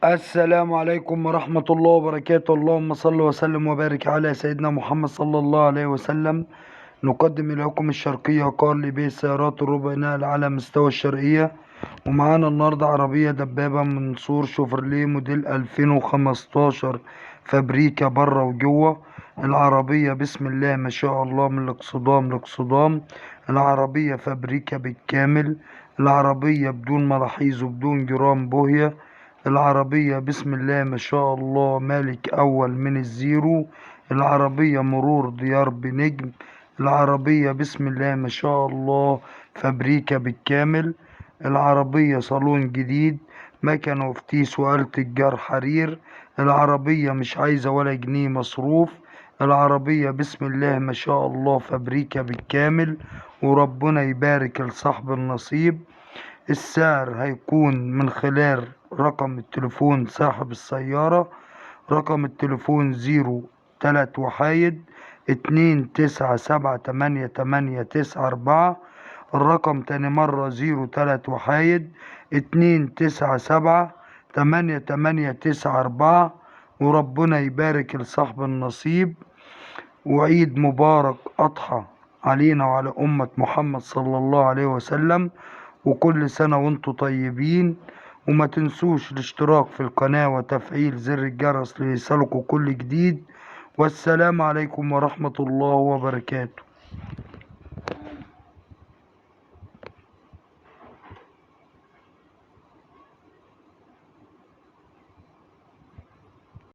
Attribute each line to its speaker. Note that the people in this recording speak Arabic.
Speaker 1: السلام عليكم ورحمة الله وبركاته. اللهم صل وسلم وبارك على سيدنا محمد صلى الله عليه وسلم. نقدم إليكم الشرقية قال لي به السيارات الربع نقل على مستوى الشرقية. ومعانا النهاردة عربية دبابة من سور شوفرليه موديل 2015 فابريكا بره وجوه. العربية بسم الله ما شاء الله من الاقصدام لاقصدام. العربية فابريكا بالكامل. العربية بدون ملاحيظ وبدون جرام بوهية. العربية بسم الله ما شاء الله مالك أول من الزيرو. العربية مرور ديار بنجم. العربية بسم الله ما شاء الله فابريكا بالكامل. العربية صالون جديد، مكنة وفتيس وآلة الجار حرير. العربية مش عايزة ولا جنيه مصروف. العربية بسم الله ما شاء الله فابريكا بالكامل، وربنا يبارك لصاحب النصيب. السعر هيكون من خلال رقم التليفون صاحب السيارة. رقم التليفون 03 297789894. الرقم تاني مرة 03 297789894. وربنا يبارك لصاحب النصيب. وعيد مبارك أضحى علينا وعلى أمة محمد صلى الله عليه وسلم، وكل سنة وانتم طيبين. وما تنسوش الاشتراك في القناة وتفعيل زر الجرس ليصلكوا كل جديد. والسلام عليكم ورحمة الله وبركاته.